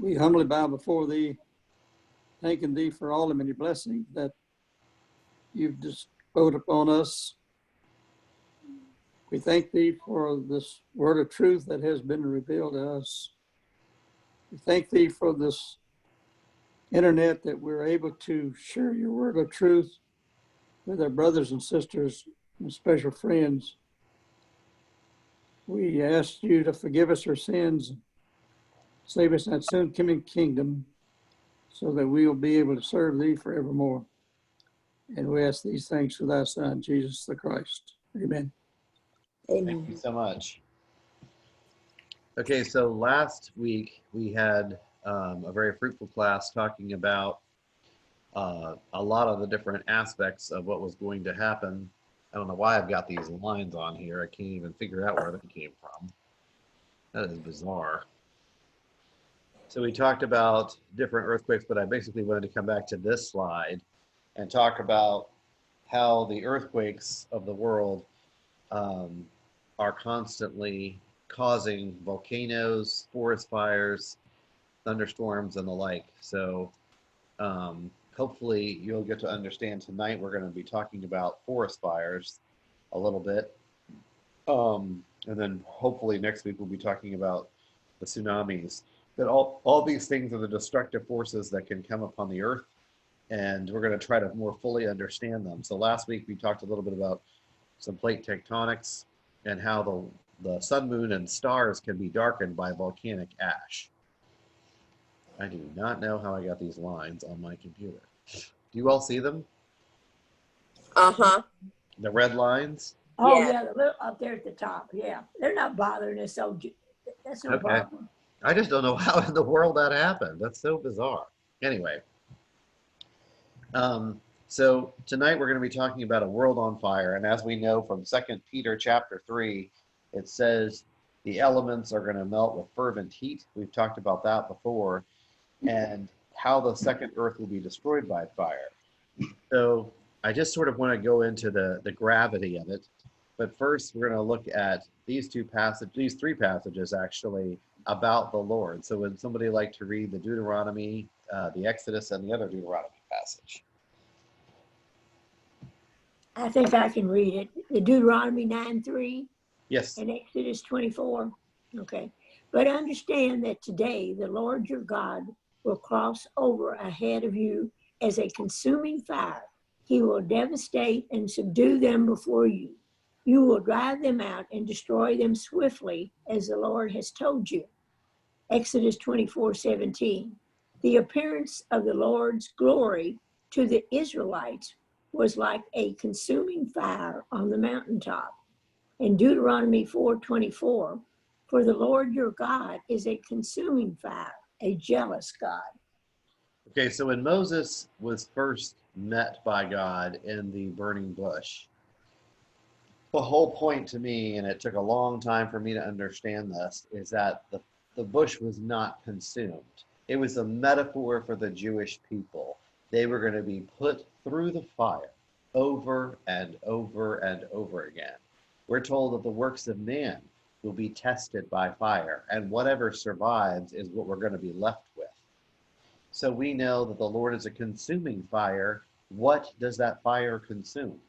We humbly bow before thee, thanking thee for all the many blessings that you've bestowed upon us. We thank thee for this word of truth that has been revealed to us. We thank thee for this internet that we're able to share your word of truth with our brothers and sisters and special friends. We ask you to forgive us our sins, save us in that soon coming kingdom, so that we will be able to serve thee forevermore. And we ask these things through thy Son, Jesus the Christ. Amen. Thank you so much. Okay, so last week we had a very fruitful class talking about a lot of the different aspects of what was going to happen. I don't know why I've got these lines on here. I can't even figure out where they came from. That is bizarre. So we talked about different earthquakes, but I basically wanted to come back to this slide and talk about how the earthquakes of the world are constantly causing volcanoes, forest fires, thunderstorms, and the like. So hopefully you'll get to understand tonight. We're going to be talking about forest fires a little bit. And then hopefully next week we'll be talking about the tsunamis. But all these things are the destructive forces that can come upon the earth, and we're going to try to more fully understand them. So last week we talked a little bit about some plate tectonics and how the sun, moon, and stars can be darkened by volcanic ash. I do not know how I got these lines on my computer. Do you all see them? Uh-huh. The red lines? Oh, Yeah. yeah, they're up there at the top. Yeah, they're not bothering us, so that's no Okay. problem. I just don't know how in the world that happened. That's so bizarre. Anyway, so tonight we're going to be talking about a world on fire. And as we know from 2 Peter chapter 3, it says the elements are going to melt with fervent heat. We've talked about that before. And how the second earth will be destroyed by fire. So I just sort of want to go into the gravity of it. But first, we're going to look at these three passages actually about the Lord. So would somebody like to read the Deuteronomy, the Exodus, and the other Deuteronomy passage? I think I can read it. The Deuteronomy 9:3 Yes. and Exodus 24. Okay. But understand that today the Lord your God will cross over ahead of you as a consuming fire. He will devastate and subdue them before you. You will drive them out and destroy them swiftly, as the Lord has told you. Exodus 24:17. The appearance of the Lord's glory to the Israelites was like a consuming fire on the mountaintop. In Deuteronomy 4:24, for the Lord your God is a consuming fire, a jealous God. Okay, so when Moses was first met by God in the burning bush, the whole point to me, and it took a long time for me to understand this, is that the bush was not consumed. It was a metaphor for the Jewish people. They were going to be put through the fire over and over and over again. We're told that the works of man will be tested by fire, and whatever survives is what we're going to be left with. So we know that the Lord is a consuming fire. What does that fire consume?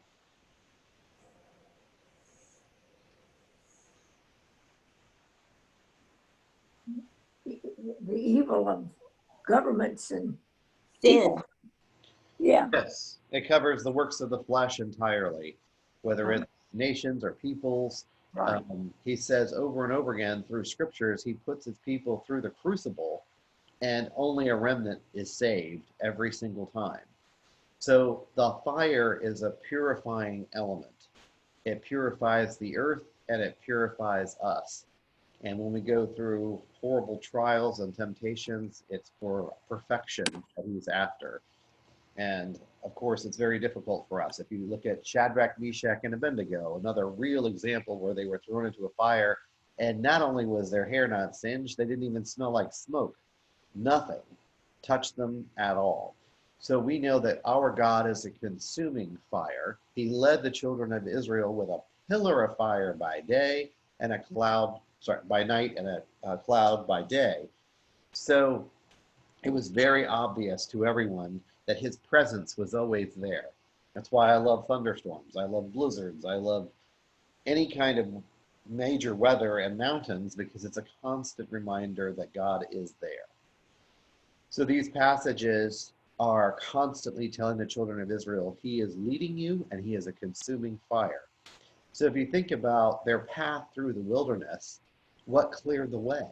The evil of governments and Sin. people. Yeah. Yes, it covers the works of the flesh entirely, whether it's nations or peoples. Right. He says over and over again through scriptures, he puts his people through the crucible, and only a remnant is saved every single time. So the fire is a purifying element. It purifies the earth and it purifies us. And when we go through horrible trials and temptations, it's for perfection that he's after. And of course, it's very difficult for us. If you look at Shadrach, Meshach, and Abednego, another real example where they were thrown into a fire, and not only was their hair not singed, they didn't even smell like smoke. Nothing touched them at all. So we know that our God is a consuming fire. He led the children of Israel with a pillar of fire by day and a cloud, by night, and a cloud by day. So it was very obvious to everyone that his presence was always there. That's why I love thunderstorms. I love blizzards. I love any kind of major weather and mountains, because it's a constant reminder that God is there. So these passages are constantly telling the children of Israel, he is leading you and he is a consuming fire. So if you think about their path through the wilderness, what cleared the way?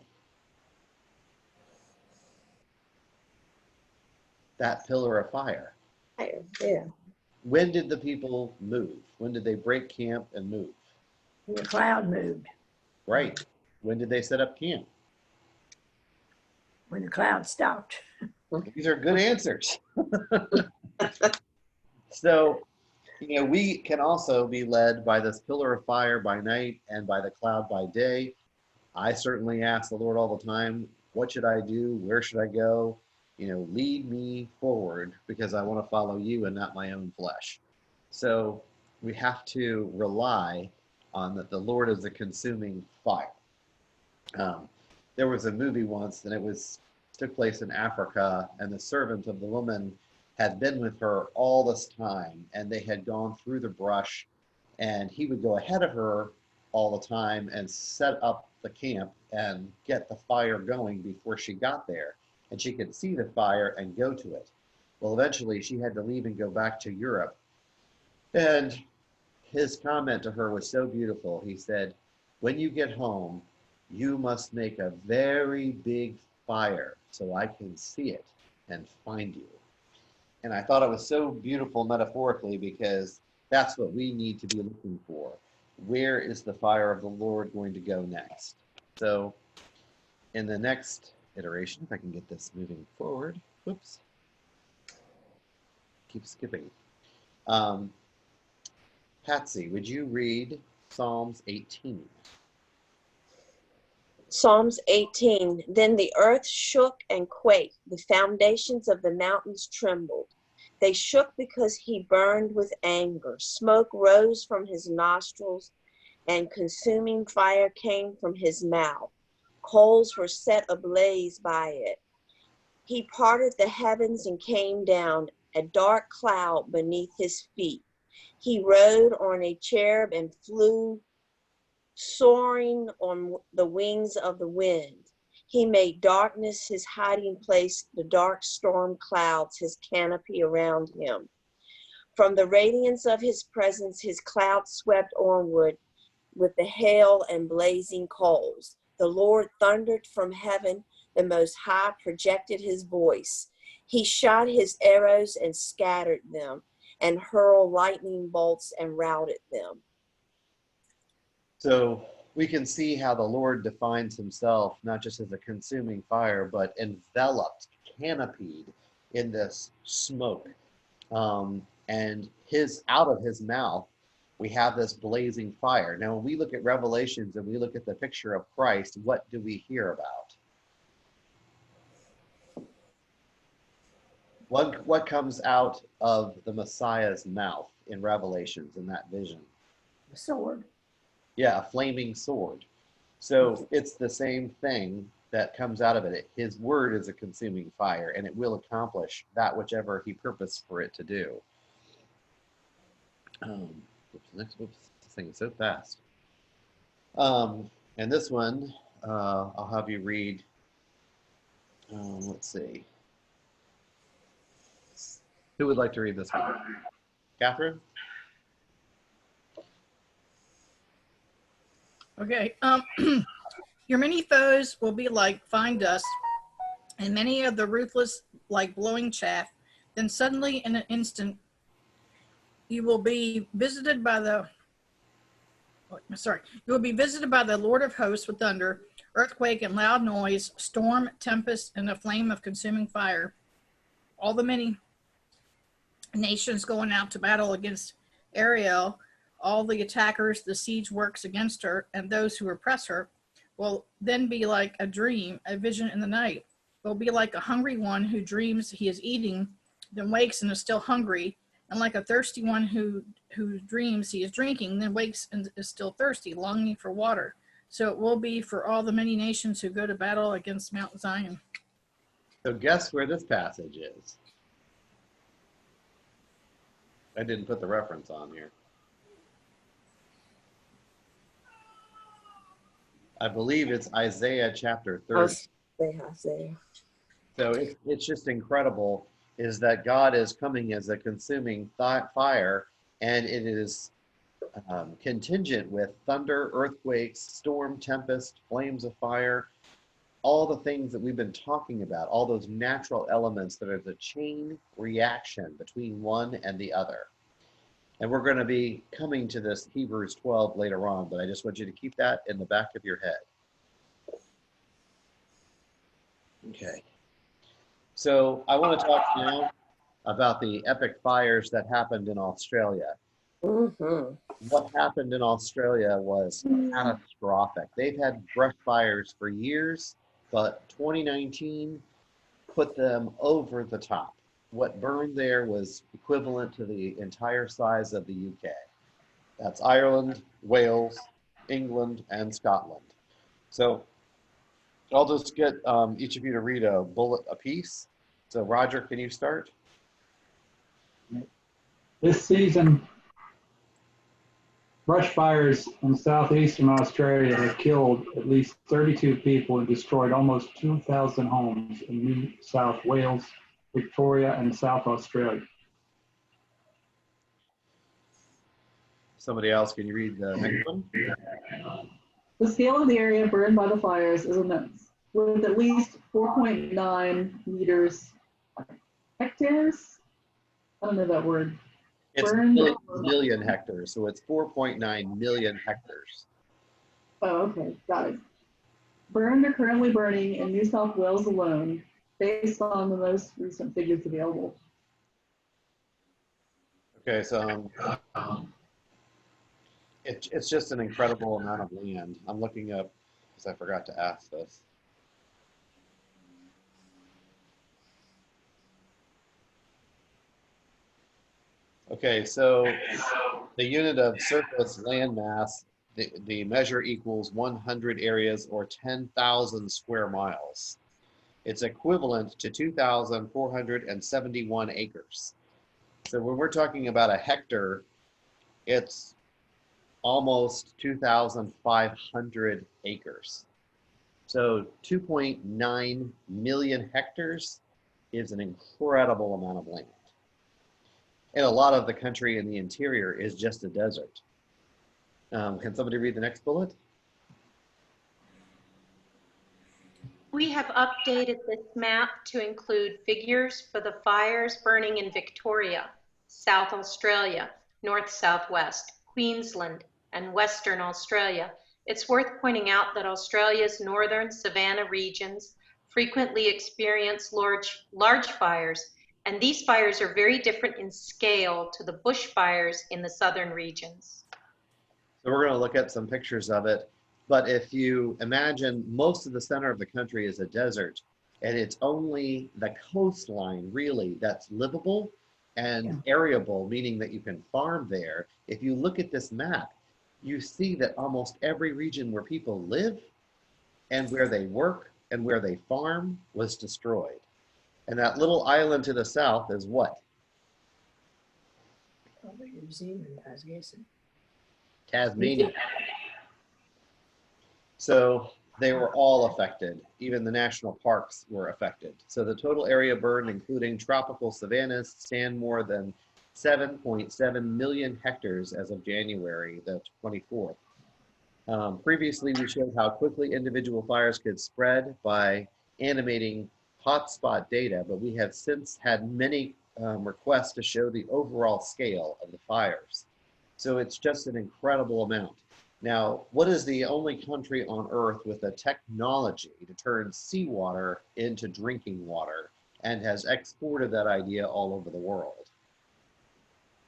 That pillar of fire. Yeah. When did the people move? When did they break camp and move? The cloud moved. Right. When did they set up camp? When the cloud stopped. These are good answers. So, we can also be led by this pillar of fire by night and by the cloud by day. I certainly ask the Lord all the time, what should I do? Where should I go? Lead me forward, because I want to follow you and not my own flesh. So we have to rely on that the Lord is a consuming fire. There was a movie once, and it took place in Africa, and the servant of the woman had been with her all this time, and they had gone through the brush, and he would go ahead of her all the time and set up the camp and get the fire going before she got there, and she could see the fire and go to it. Well, eventually she had to leave and go back to Europe, and his comment to her was so beautiful. He said, when you get home, you must make a very big fire so I can see it and find you. And I thought it was so beautiful metaphorically, because that's what we need to be looking for. Where is the fire of the Lord going to go next? So in the next iteration, if I can get this moving forward, whoops, keep skipping. Patsy, would you read Psalms 18? Psalms 18. Then the earth shook and quaked. The foundations of the mountains trembled. They shook because he burned with anger. Smoke rose from his nostrils, and consuming fire came from his mouth. Coals were set ablaze by it. He parted the heavens and came down, a dark cloud beneath his feet. He rode on a cherub and flew, soaring on the wings of the wind. He made darkness his hiding place, the dark storm clouds his canopy around him. From the radiance of his presence, his cloud swept onward with the hail and blazing coals. The Lord thundered from heaven. The Most High projected his voice. He shot his arrows and scattered them, and hurled lightning bolts and routed them. So we can see how the Lord defines himself not just as a consuming fire, but enveloped, canopied in this smoke. And out of his mouth, we have this blazing fire. Now, when we look at Revelations and we look at the picture of Christ, what do we hear about? What comes out of the Messiah's mouth in Revelations in that vision? The sword. Yeah, a flaming sword. So it's the same thing that comes out of it. His word is a consuming fire, and it will accomplish that whichever he purposed for it to do. This thing is so fast. And this one, I'll have you read. Let's see. Who would like to read this one? Catherine? Okay. Your many foes will be like fine dust, and many of the ruthless like blowing chaff. Then suddenly, in an instant, you will be visited by the Lord of hosts with thunder, earthquake, and loud noise, storm, tempest, and a flame of consuming fire. All the many nations going out to battle against Ariel, all the attackers, the siege works against her, and those who oppress her, will then be like a dream, a vision in the night. Will be like a hungry one who dreams he is eating, then wakes and is still hungry, and like a thirsty one who dreams he is drinking, then wakes and is still thirsty, longing for water. So it will be for all the many nations who go to battle against Mount Zion. So guess where this passage is? I didn't put the reference on here. I believe it's Isaiah chapter 30. Isaiah. So it's just incredible is that God is coming as a consuming fire, and it is contingent with thunder, earthquakes, storm, tempest, flames of fire, all the things that we've been talking about, all those natural elements that are the chain reaction between one and the other. And we're going to be coming to this Hebrews 12 later on, but I just want you to keep that in the back of your head. Okay. So I want to talk now about the epic fires that happened in Australia. Mm-hmm. What happened in Australia was catastrophic. They've had brush fires for years, but 2019 put them over the top. What burned there was equivalent to the entire size of the UK. That's Ireland, Wales, England, and Scotland. So I'll just get each of you to read a bullet apiece. So Roger, can you start? This season, brush fires in southeastern Australia have killed at least 32 people and destroyed almost 2,000 homes in New South Wales, Victoria, and South Australia. Somebody else, can you read the next one? The scale of the area burned by the fires is immense, with at least 4.9 meters hectares. I don't know that word. It's Burned. million hectares, so it's 4.9 million hectares. Oh, okay, got it. Burned or currently burning in New South Wales alone, based on the most recent figures available. Okay, so it's just an incredible amount of land. I'm looking up, because I forgot to ask this. Okay, so the unit of surface land mass, the measure equals 100 areas or 10,000 square miles. It's equivalent to 2,471 acres. So when we're talking about a hectare, it's almost 2,500 acres. So 2.9 million hectares is an incredible amount of land. And a lot of the country in the interior is just a desert. Can somebody read the next bullet? We have updated this map to include figures for the fires burning in Victoria, South Australia, North Southwest, Queensland, and Western Australia. It's worth pointing out that Australia's northern savanna regions frequently experience large fires, and these fires are very different in scale to the bushfires in the southern regions. So we're going to look at some pictures of it. But if you imagine most of the center of the country is a desert, and it's only the coastline really that's livable and arable, meaning that you can farm there. If you look at this map, you see that almost every region where people live and where they work and where they farm was destroyed. And that little island to the south is what? New Zealand, I was guessing. Tasmania. So they were all affected. Even the national parks were affected. So the total area burned, including tropical savannas, stand more than 7.7 million hectares as of January the 24th. Previously, we showed how quickly individual fires could spread by animating hotspot data, but we have since had many requests to show the overall scale of the fires. So it's just an incredible amount. Now, what is the only country on earth with the technology to turn seawater into drinking water and has exported that idea all over the world?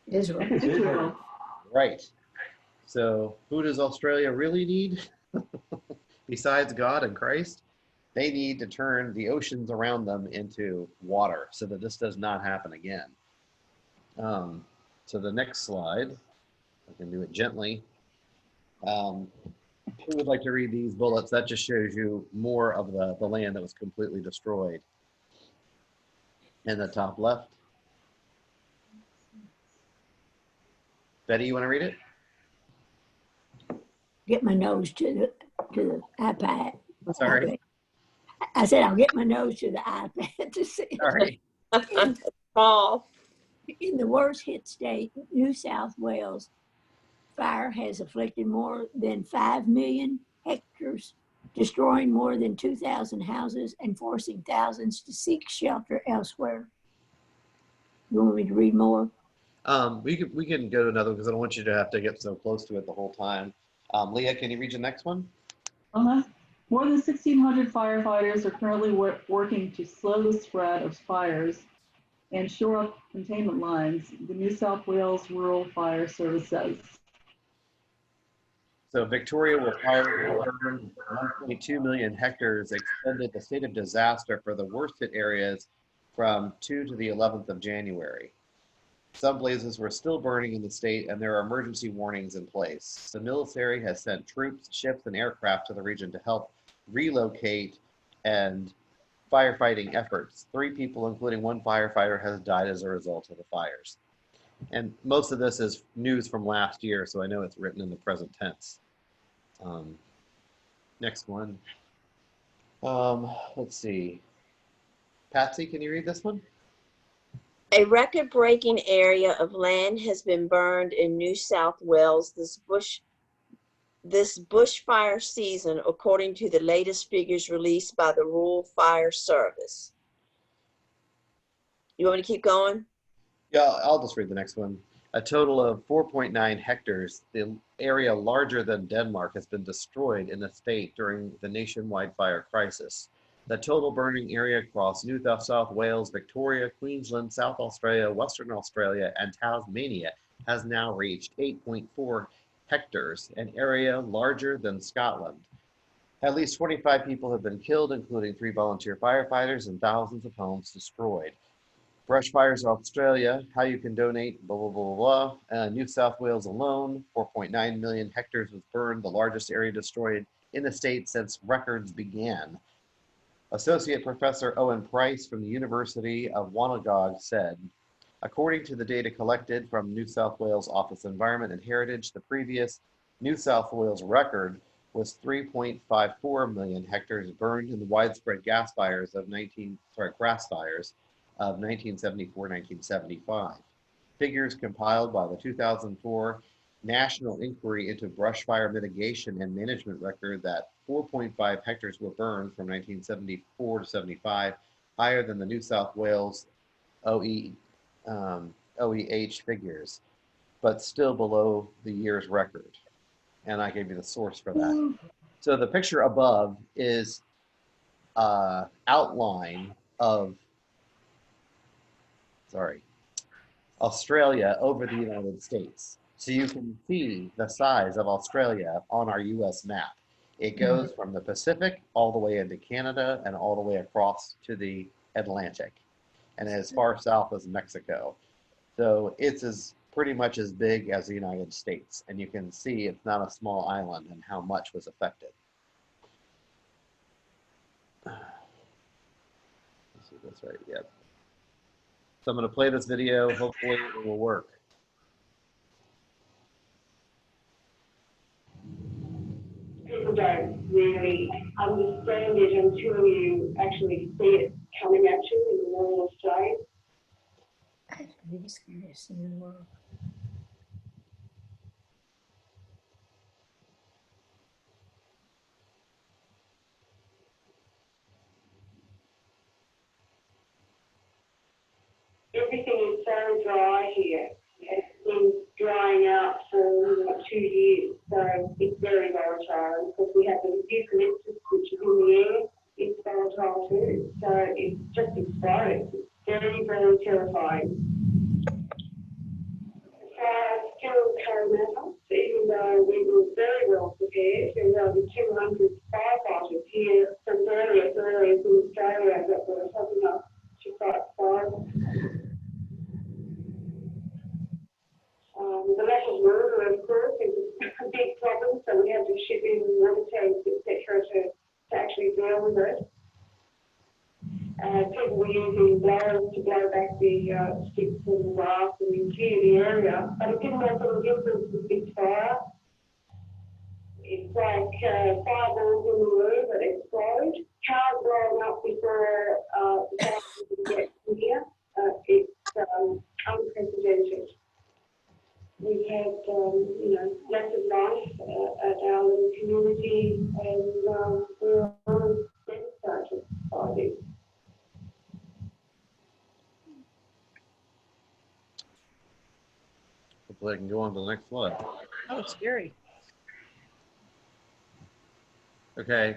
Israel. Right. So who does Australia really need? Besides God and Christ, they need to turn the oceans around them into water so that this does not happen again. So the next slide, I can do it gently. Who would like to read these bullets? That just shows you more of the land that was completely destroyed. in the top left. Betty, you want to read it? Get my nose to the iPad. Sorry. Okay. I said I'll get my nose to the iPad to see. Sorry. Paul. In the worst hit state, New South Wales, fire has afflicted more than 5 million hectares, destroying more than 2,000 houses and forcing thousands to seek shelter elsewhere. You want me to read more? We can go to another because I don't want you to have to get so close to it the whole time. Leah, can you read the next one? More than 1,600 firefighters are currently working to slow the spread of fires and shore up containment lines, the New South Wales Rural Fire Service says. So Victoria will fire 1.2 million hectares, extended the state of disaster for the worst hit areas from 2 to the 11th of January. Some blazes were still burning in the state, and there are emergency warnings in place. The military has sent troops, ships, and aircraft to the region to help relocate and firefighting efforts. 3 people, including 1 firefighter, has died as a result of the fires. And most of this is news from last year, so I know it's written in the present tense. Next one. Let's see. Patsy, can you read this one? A record-breaking area of land has been burned in New South Wales this bushfire season, according to the latest figures released by the Rural Fire Service. You want me to keep going? Yeah, I'll just read the next one. A total of 4.9 hectares, the area larger than Denmark, has been destroyed in the state during the nationwide fire crisis. The total burning area across New South Wales, Victoria, Queensland, South Australia, Western Australia, and Tasmania has now reached 8.4 hectares, an area larger than Scotland. At least 25 people have been killed, including 3 volunteer firefighters, and thousands of homes destroyed. Brush Fires Australia, how you can donate, blah, blah, blah, blah, blah. New South Wales alone, 4.9 million hectares was burned, the largest area destroyed in the state since records began. Associate Professor Owen Price from the University of Wollongong said, according to the data collected from New South Wales Office of Environment and Heritage, the previous New South Wales record was 3.54 million hectares burned in the widespread grass fires of 1974-1975. Figures compiled by the 2004 National Inquiry into Brush Fire Mitigation and Management record that 4.5 hectares were burned from 1974 to 75, higher than the New South Wales OEH figures, but still below the year's record. And I gave you the source for that. So the picture above is outline of Australia over the United States. So you can see the size of Australia on our US map. It goes from the Pacific all the way into Canada and all the way across to the Atlantic and as far south as Mexico. So it's pretty much as big as the United States. And you can see it's not a small island and how much was affected. Let's see if that's right. Yep. So I'm going to play this video. Hopefully it will work. People don't really understand it until you actually see it coming at you in the normal state. That's the scariest thing in the world. Everything is so dry here. It's been drying out for like 2 years, so it's very volatile. Because we have the eucalyptus, which is in the air, it's volatile too. So it just explodes. It's very, very terrifying. Fire still came at us, even though we were very well prepared. There were over 200 firefighters here from various areas in Australia that were helping us to fight fires. The lack of water, of course, is a big problem, so we had to ship in water tanks, etc., to actually deal with it. People were using blowers to blow back the sticks and grass and clear the area, but it didn't make any difference with this fire. It's like fireballs in the room that explode. Cars blowing up before the fire can get clear. It's unprecedented. We had, lots of life at our little community, and we're all devastated by this. Hopefully I can go on to the next slide. Oh, it's scary. Okay.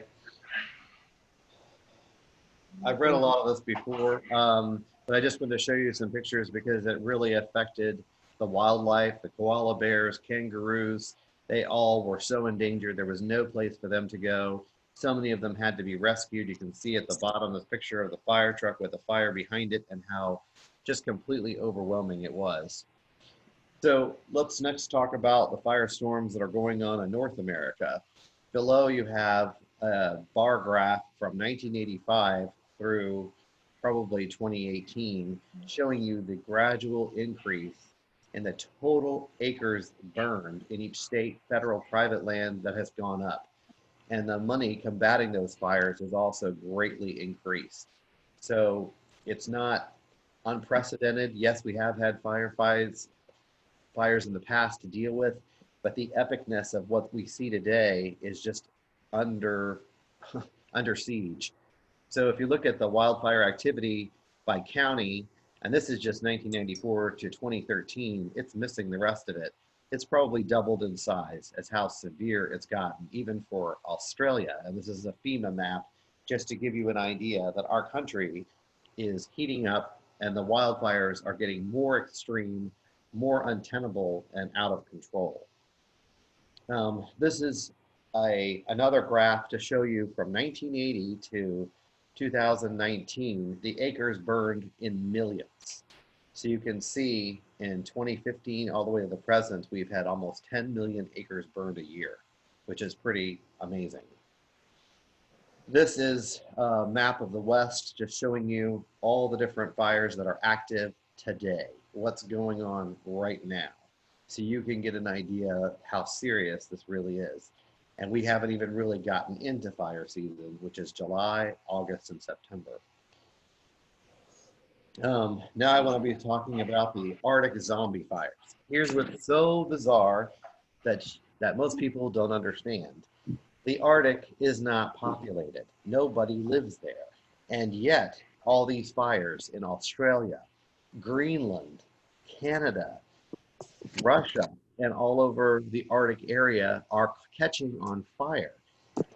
I've read a lot of this before, but I just wanted to show you some pictures because it really affected the wildlife, the koala bears, kangaroos. They all were so endangered. There was no place for them to go. So many of them had to be rescued. You can see at the bottom this picture of the fire truck with the fire behind it and how just completely overwhelming it was. So let's next talk about the firestorms that are going on in North America. Below you have a bar graph from 1985 through probably 2018, showing you the gradual increase in the total acres burned in each state, federal, private land that has gone up. And the money combating those fires has also greatly increased. So it's not unprecedented. Yes, we have had fires in the past to deal with, but the epicness of what we see today is just under siege. So if you look at the wildfire activity by county, and this is just 1994 to 2013, it's missing the rest of it. It's probably doubled in size as how severe it's gotten, even for Australia. And this is a FEMA map, just to give you an idea that our country is heating up and the wildfires are getting more extreme, more untenable, and out of control. This is another graph to show you from 1980 to 2019, the acres burned in millions. So you can see in 2015 all the way to the present, we've had almost 10 million acres burned a year, which is pretty amazing. This is a map of the West, just showing you all the different fires that are active today, what's going on right now. So you can get an idea how serious this really is. And we haven't even really gotten into fire season, which is July, August, and September. Now I want to be talking about the Arctic zombie fires. Here's what's so bizarre that most people don't understand. The Arctic is not populated. Nobody lives there. And yet, all these fires in Australia, Greenland, Canada, Russia, and all over the Arctic area are catching on fire.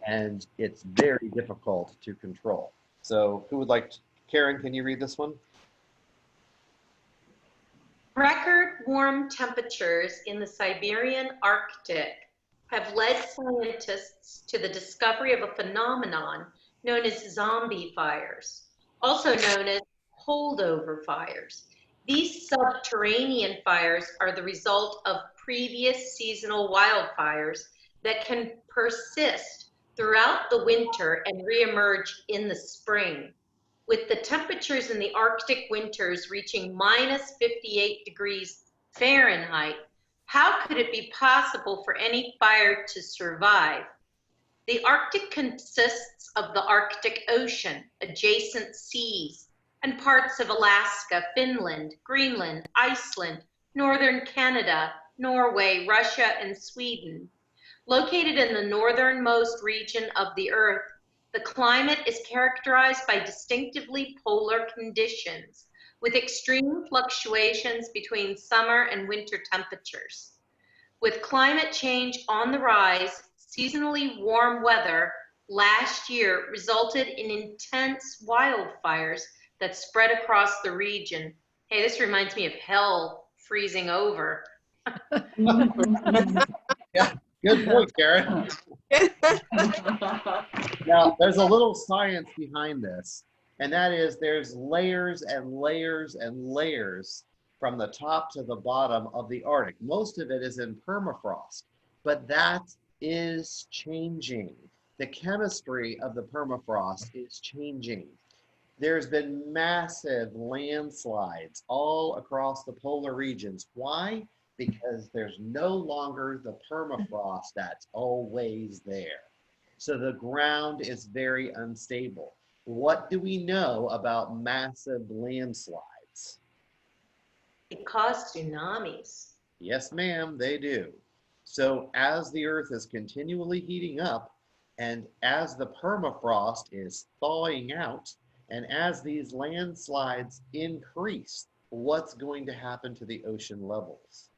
And it's very difficult to control. So who would like to, Karen, can you read this one? Record warm temperatures in the Siberian Arctic have led scientists to the discovery of a phenomenon known as zombie fires, also known as holdover fires. These subterranean fires are the result of previous seasonal wildfires that can persist throughout the winter and reemerge in the spring. With the temperatures in the Arctic winters reaching minus 58 degrees Fahrenheit, how could it be possible for any fire to survive? The Arctic consists of the Arctic Ocean, adjacent seas, and parts of Alaska, Finland, Greenland, Iceland, northern Canada, Norway, Russia, and Sweden. Located in the northernmost region of the Earth, the climate is characterized by distinctively polar conditions, with extreme fluctuations between summer and winter temperatures. With climate change on the rise, seasonally warm weather last year resulted in intense wildfires that spread across the region. Hey, this reminds me of hell freezing over. Yeah, good point, Karen. Now, there's a little science behind this, and that is there's layers and layers and layers from the top to the bottom of the Arctic. Most of it is in permafrost, but that is changing. The chemistry of the permafrost is changing. There's been massive landslides all across the polar regions. Why? Because there's no longer the permafrost that's always there. So the ground is very unstable. What do we know about massive landslides? It caused tsunamis. Yes, ma'am, they do. So as the earth is continually heating up, and as the permafrost is thawing out, and as these landslides increase, what's going to happen to the ocean levels?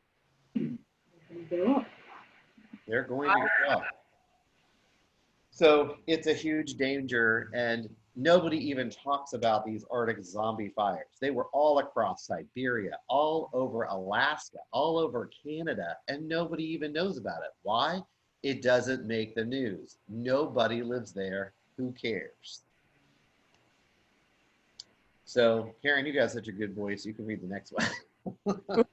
Go up. They're going to go up. So it's a huge danger, and nobody even talks about these Arctic zombie fires. They were all across Siberia, all over Alaska, all over Canada, and nobody even knows about it. Why? It doesn't make the news. Nobody lives there. Who cares? So, Karen, you got such a good voice. You can read the next one. Okay.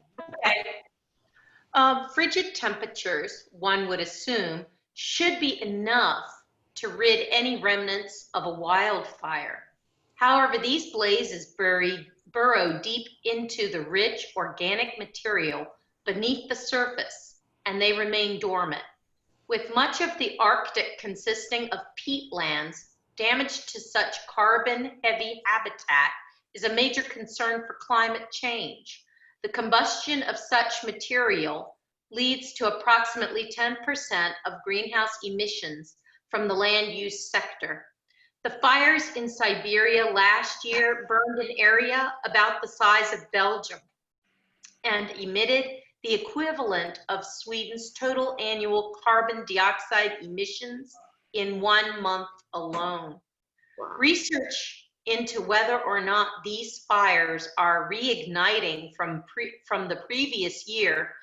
Frigid temperatures, one would assume, should be enough to rid any remnants of a wildfire. However, these blazes burrow deep into the rich organic material beneath the surface, and they remain dormant. With much of the Arctic consisting of peatlands, damage to such carbon-heavy habitat is a major concern for climate change. The combustion of such material leads to approximately 10% of greenhouse emissions from the land use sector. The fires in Siberia last year burned an area about the size of Belgium and emitted the equivalent of Sweden's total annual carbon dioxide emissions in 1 month alone. Wow. Research into whether or not these fires are reigniting from the previous year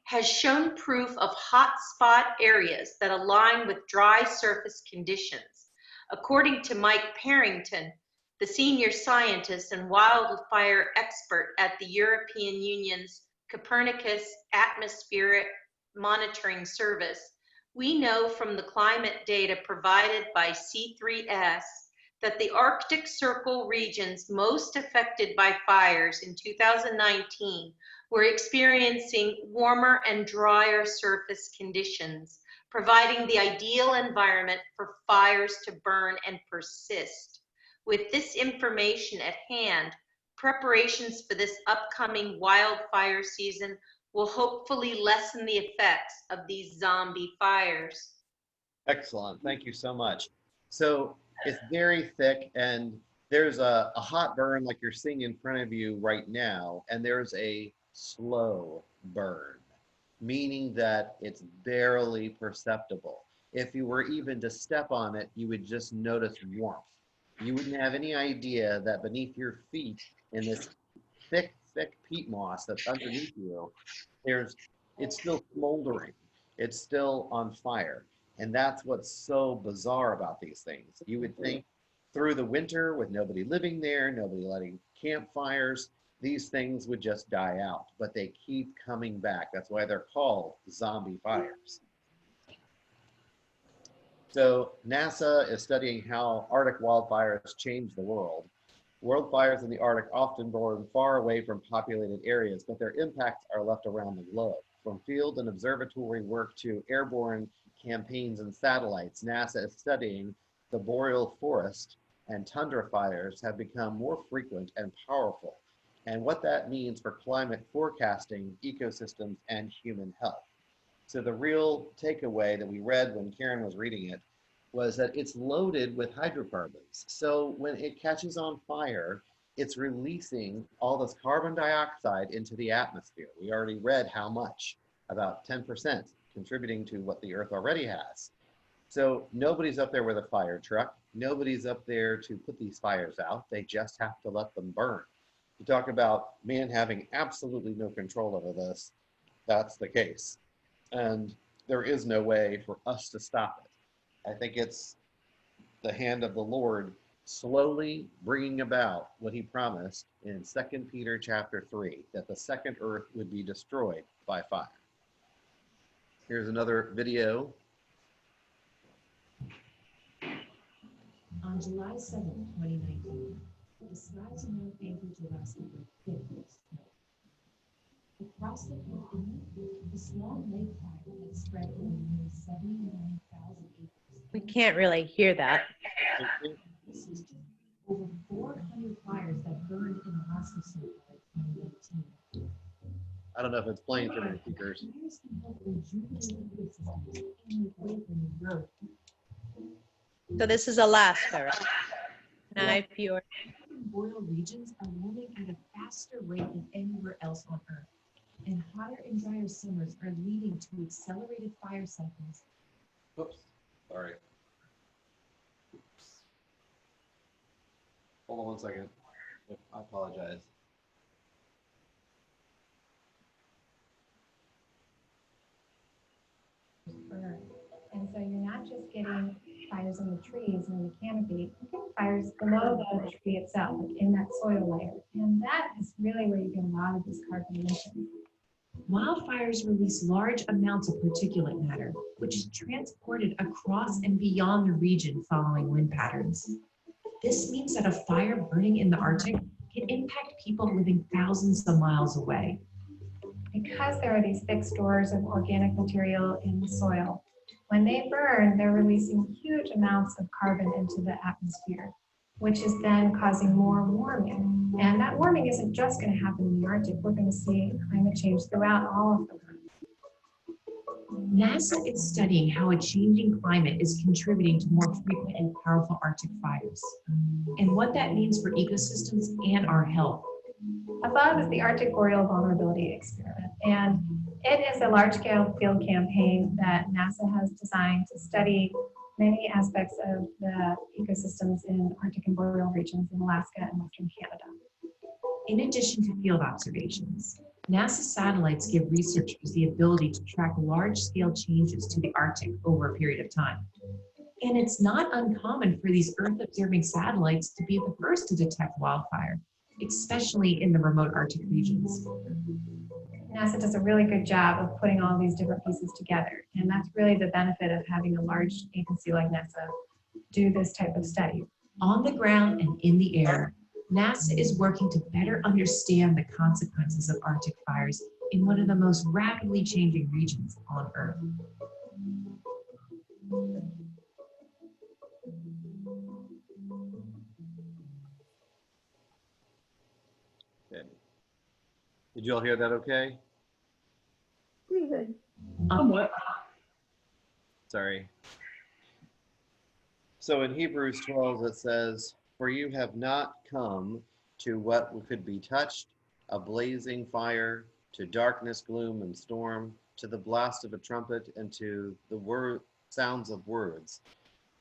has shown proof of hotspot areas that align with dry surface conditions. According to Mike Parrington, the senior scientist and wildfire expert at the European Union's Copernicus Atmospheric Monitoring Service, we know from the climate data provided by C3S that the Arctic Circle regions most affected by fires in 2019 were experiencing warmer and drier surface conditions, providing the ideal environment for fires to burn and persist. With this information at hand, preparations for this upcoming wildfire season will hopefully lessen the effects of these zombie fires. Excellent. Thank you so much. So it's very thick, and there's a hot burn like you're seeing in front of you right now, and there's a slow burn, meaning that it's barely perceptible. If you were even to step on it, you would just notice warmth. You wouldn't have any idea that beneath your feet in this thick peat moss that's underneath you, it's still smoldering. It's still on fire. And that's what's so bizarre about these things. You would think through the winter with nobody living there, nobody lighting campfires, these things would just die out, but they keep coming back. That's why they're called zombie fires. So NASA is studying how Arctic wildfires change the world. Wildfires in the Arctic often burn far away from populated areas, but their impacts are left around the globe. From field and observatory work to airborne campaigns and satellites, NASA is studying the boreal forest, and tundra fires have become more frequent and powerful, and what that means for climate forecasting, ecosystems, and human health. So the real takeaway that we read when Karen was reading it was that it's loaded with hydrocarbons. So when it catches on fire, it's releasing all this carbon dioxide into the atmosphere. We already read how much, about 10%, contributing to what the Earth already has. So nobody's up there with a fire truck. Nobody's up there to put these fires out. They just have to let them burn. You talk about man having absolutely no control over this. That's the case. And there is no way for us to stop it. I think it's the hand of the Lord slowly bringing about what he promised in 2 Peter chapter 3, that the second earth would be destroyed by fire. Here's another video. On July 7, 2019, describes an old anchorage Alaska with thick snow. Across the continent, the small lake fire that spread over nearly 79,000 acres. We can't really hear that. This was just over 400 fires that burned in Alaska so far in 2019. I don't know if it's playing through the speakers. Fires can help rejuvenate ecosystems and make way for new growth. So this is Alaska, right? Now, if you're Boreal regions are warming at a faster rate than anywhere else on Earth, and hotter and drier summers are leading to accelerated fire cycles. Oops, sorry. Hold on one second. I apologize. Burn. And so you're not just getting fires in the trees and in the canopy, you're getting fires below the tree itself, like in that soil layer. And that is really where you get a lot of this carbon emission. Wildfires release large amounts of particulate matter, which is transported across and beyond the region following wind patterns. This means that a fire burning in the Arctic can impact people living thousands of miles away. Because there are these thick stores of organic material in the soil, when they burn, they're releasing huge amounts of carbon into the atmosphere, which is then causing more warming. And that warming isn't just going to happen in the Arctic. We're going to see climate change throughout all of the world. NASA is studying how a changing climate is contributing to more frequent and powerful Arctic fires, and what that means for ecosystems and our health. Above is the Arctic Boreal Vulnerability Experiment, and it is a large-scale field campaign that NASA has designed to study many aspects of the ecosystems in Arctic and boreal regions in Alaska and Western Canada. In addition to field observations, NASA satellites give researchers the ability to track large-scale changes to the Arctic over a period of time. And it's not uncommon for these Earth-observing satellites to be the first to detect wildfire, especially in the remote Arctic regions. NASA does a really good job of putting all these different pieces together, and that's really the benefit of having a large agency like NASA do this type of study. On the ground and in the air, NASA is working to better understand the consequences of Arctic fires in one of the most rapidly changing regions on Earth. Okay. Did you all hear that okay? Pretty good. Somewhat. Sorry. So in Hebrews 12 it says, "For you have not come to what could be touched, a blazing fire, to darkness, gloom, and storm, to the blast of a trumpet, and to the sounds of words.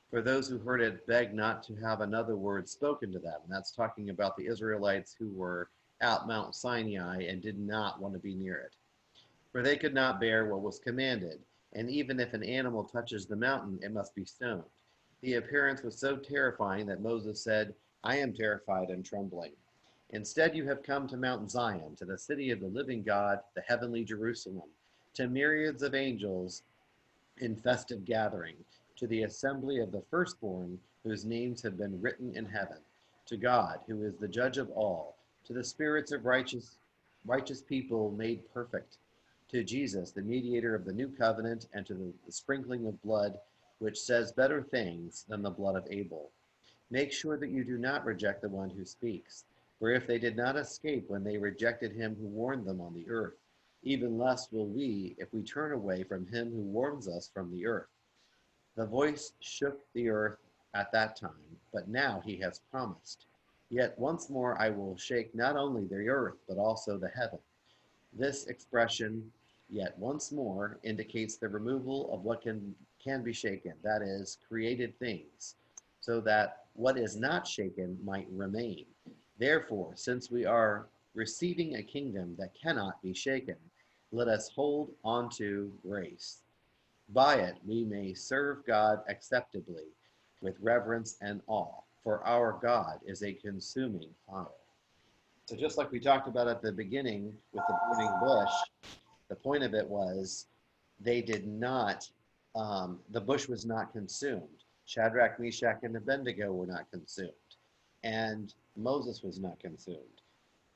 For those who heard it begged not to have another word spoken to them." And that's talking about the Israelites who were at Mount Sinai and did not want to be near it. For they could not bear what was commanded, and even if an animal touches the mountain, it must be stoned. The appearance was so terrifying that Moses said, "I am terrified and trembling." Instead, you have come to Mount Zion, to the city of the living God, the heavenly Jerusalem, to myriads of angels in festive gathering, to the assembly of the firstborn whose names have been written in heaven, to God, who is the judge of all, to the spirits of righteous people made perfect, to Jesus, the mediator of the new covenant, and to the sprinkling of blood, which says better things than the blood of Abel. Make sure that you do not reject the one who speaks. For if they did not escape when they rejected him who warned them on the earth, even less will we if we turn away from him who warns us from the earth. The voice shook the earth at that time, but now he has promised. Yet once more I will shake not only the earth, but also the heaven. This expression, "yet once more," indicates the removal of what can be shaken, that is, created things, so that what is not shaken might remain. Therefore, since we are receiving a kingdom that cannot be shaken, let us hold on to grace. By it we may serve God acceptably, with reverence and awe, for our God is a consuming fire. So just like we talked about at the beginning with the burning bush, the point of it was they did not, the bush was not consumed. Shadrach, Meshach, and Abednego were not consumed. And Moses was not consumed.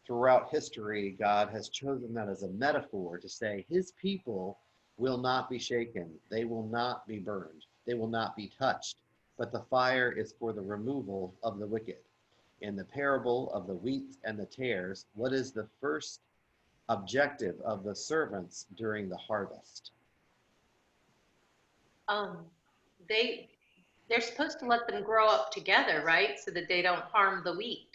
Throughout history, God has chosen that as a metaphor to say his people will not be shaken. They will not be burned. They will not be touched. But the fire is for the removal of the wicked. In the parable of the wheat and the tares, what is the first objective of the servants during the harvest? They're supposed to let them grow up together, right? So that they don't harm the wheat.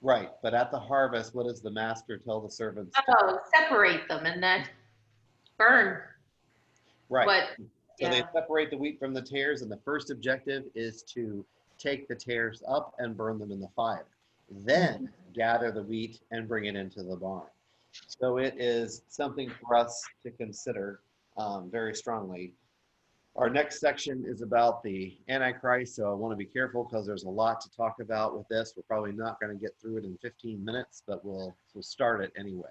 Right, but at the harvest, what does the master tell the servants? Oh, separate them and then burn. Right. But, so yeah. they separate the wheat from the tares, and the first objective is to take the tares up and burn them in the fire. Then gather the wheat and bring it into the barn. So it is something for us to consider very strongly. Our next section is about the Antichrist, so I want to be careful because there's a lot to talk about with this. We're probably not going to get through it in 15 minutes, but we'll start it anyway.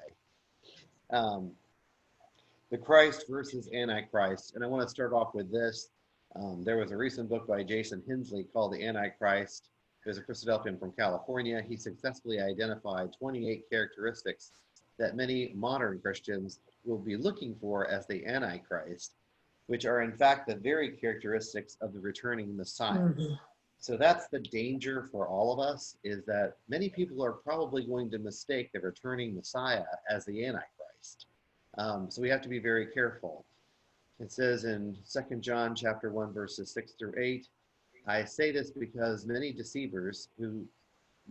The Christ versus Antichrist, and I want to start off with this. There was a recent book by Jason Hensley called The Antichrist. There's a Christadelphian from California. He successfully identified 28 characteristics that many modern Christians will be looking for as the Antichrist, which are in fact the very characteristics of the returning Messiah. Mm-hmm. So that's the danger for all of us, is that many people are probably going to mistake the returning Messiah as the Antichrist. So we have to be very careful. It says in 2 John chapter 1, verses 6 through 8, I say this because many deceivers who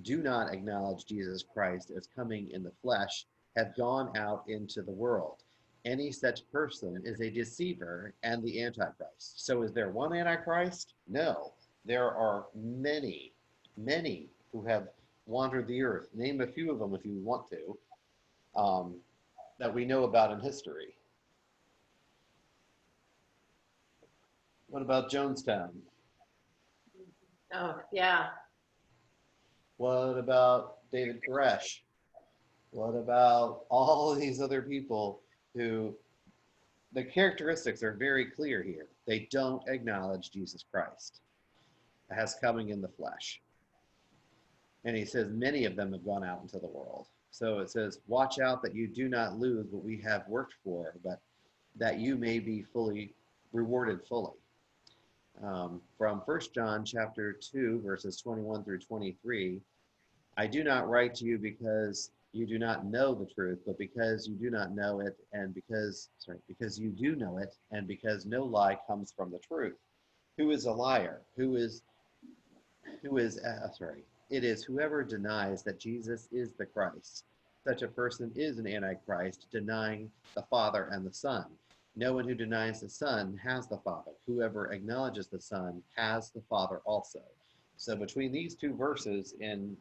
do not acknowledge Jesus Christ as coming in the flesh have gone out into the world. Any such person is a deceiver and the Antichrist. So is there one Antichrist? No. There are many, many who have wandered the earth. Name a few of them if you want to, that we know about in history. What about Jonestown? Oh, yeah. What about David Koresh? What about all of these other people who, the characteristics are very clear here. They don't acknowledge Jesus Christ as coming in the flesh. And he says many of them have gone out into the world. So it says, watch out that you do not lose what we have worked for, but that you may be fully rewarded fully. From 1 John chapter 2, verses 21 through 23, I do not write to you because you do not know the truth, but because you do not know it, and because you do know it, and because no lie comes from the truth. Who is a liar? It is whoever denies that Jesus is the Christ. Such a person is an Antichrist, denying the Father and the Son. No one who denies the Son has the Father. Whoever acknowledges the Son has the Father also. So between these two verses in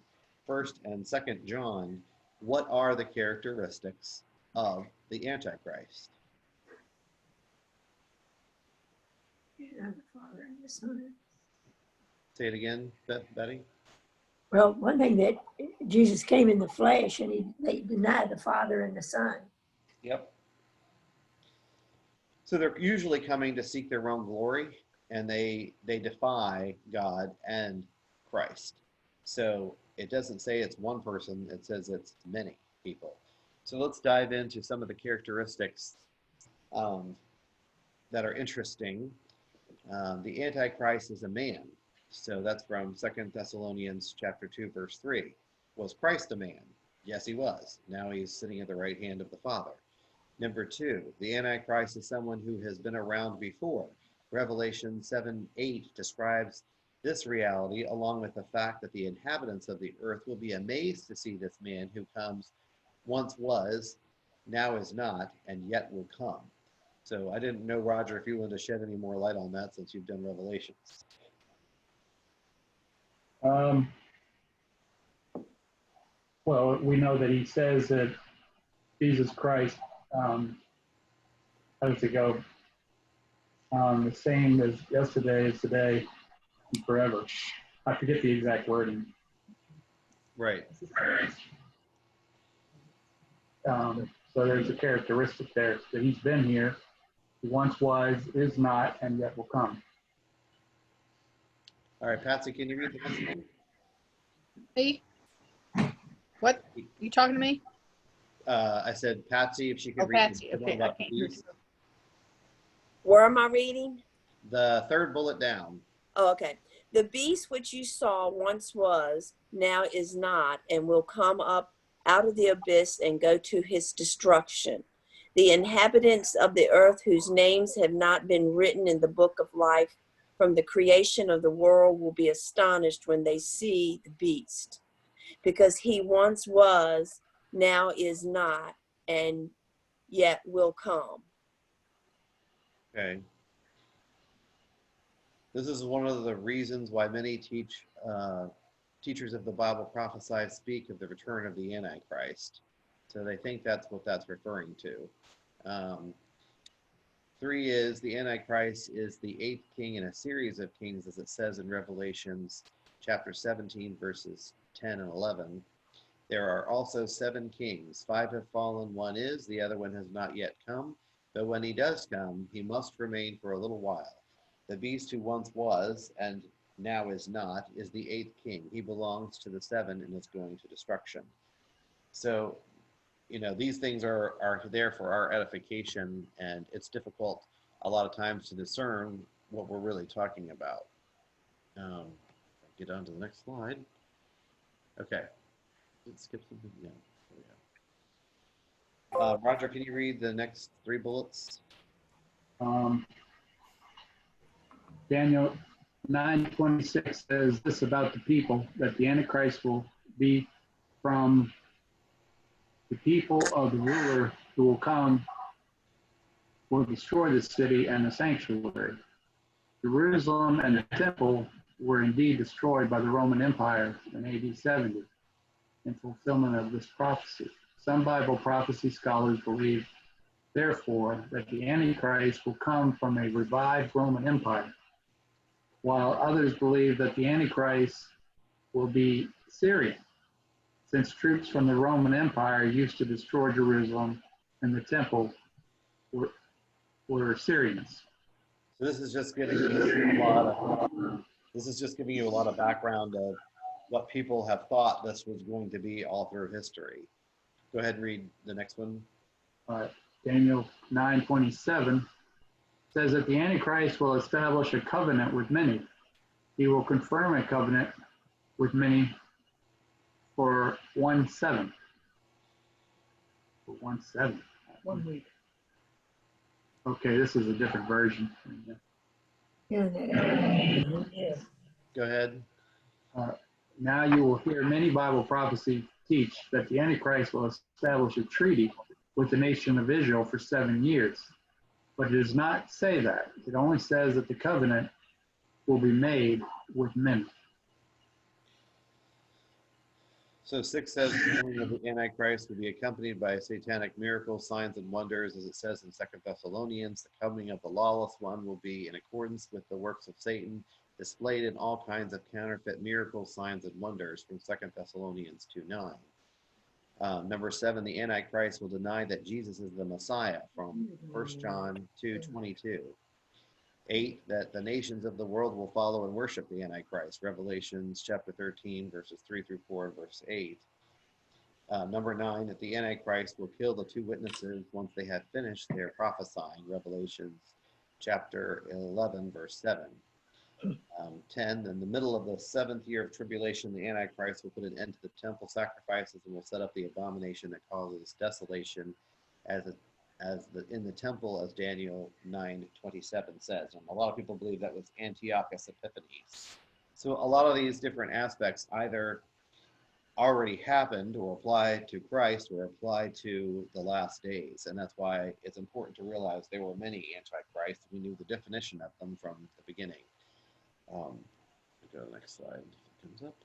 1 and 2 John, what are the characteristics of the Antichrist? Yeah, the Father and the Son. Say it again, Betty. Well, one thing that Jesus came in the flesh and they denied the Father and the Son. Yep. So they're usually coming to seek their own glory, and they defy God and Christ. So it doesn't say it's one person, it says it's many people. So let's dive into some of the characteristics that are interesting. The Antichrist is a man. So that's from 2 Thessalonians chapter 2, verse 3. Was Christ a man? Yes, he was. Now he's sitting at the right hand of the Father. Number 2, the Antichrist is someone who has been around before. Revelation 7:8 describes this reality, along with the fact that the inhabitants of the earth will be amazed to see this man who comes, once was, now is not, and yet will come. So I didn't know, Roger, if you wanted to shed any more light on that since you've done Revelations. Well, we know that he says that Jesus Christ, how does it go? The same as yesterday is today and forever. I forget the exact wording. Right. So there's a characteristic there that he's been here. He once was, is not, and yet will come. All right, Patsy, can you read the next one? What? You talking to me? I said Patsy, if she could Oh, read Patsy. the one Okay, I about the can't hear beast. Where am I reading? The third bullet down. Oh, okay. The beast which you saw once was, now is not, and will come up out of the abyss and go to his destruction. The inhabitants of the earth whose names have not been written in the book of life from the creation of the world will be astonished when they see the beast, because he once was, now is not, and yet will come. Okay. This is one of the reasons why many teachers of the Bible prophesy speak of the return of the Antichrist. So they think that's what that's referring to. 3 is the Antichrist is the 8th king in a series of kings, as it says in Revelations chapter 17, verses 10 and 11. There are also 7 kings. 5 have fallen, 1 is, the other one has not yet come. But when he does come, he must remain for a little while. The beast who once was and now is not is the 8th king. He belongs to the 7 and is going to destruction. So, you know, these things are there for our edification, and it's difficult a lot of times to discern what we're really talking about. Get on to the next slide. Okay. Let's skip something. Yeah. There we go. Roger, can you read the next 3 bullets? Daniel 9:26 says this about the people, that the Antichrist will be from the people of the ruler who will come, will destroy the city and the sanctuary. Jerusalem and the temple were indeed destroyed by the Roman Empire in AD 70 in fulfillment of this prophecy. Some Bible prophecy scholars believe, therefore, that the Antichrist will come from a revived Roman Empire, while others believe that the Antichrist will be Syrian, since troops from the Roman Empire used to destroy Jerusalem and the temple were Syrians. So this is just giving you a lot of background of what people have thought this was going to be all through history. Go ahead and read the next one. Daniel 9:27 says that the Antichrist will establish a covenant with many. He will confirm a covenant with many for 1/7. For 1/7. 1 week. Okay, this is a different version. Yeah. Go ahead. Now you will hear many Bible prophecies teach that the Antichrist will establish a treaty with the nation of Israel for 7 years. But it does not say that. It only says that the covenant will be made with many. So 6 says the coming of the Antichrist will be accompanied by satanic miracles, signs, and wonders. As it says in 2 Thessalonians, the coming of the lawless one will be in accordance with the works of Satan, displayed in all kinds of counterfeit miracles, signs, and wonders, from 2 Thessalonians 2:9. Number 7, the Antichrist will deny that Jesus is the Messiah, from 1 John 2:22. 8, that the nations of the world will follow and worship the Antichrist, Revelations chapter 13, verses 3 through 4, and verse 8. Number 9, that the Antichrist will kill the 2 witnesses once they have finished their prophesying, Revelations chapter 11, verse 7. 10, in the middle of the 7th year of tribulation, the Antichrist will put an end to the temple sacrifices and will set up the abomination that causes desolation in the temple, as Daniel 9:27 says. And a lot of people believe that was Antiochus Epiphanes. So a lot of these different aspects either already happened or apply to Christ or apply to the last days. And that's why it's important to realize there were many antichrists. We knew the definition of them from the beginning. Go to the next slide if it comes up.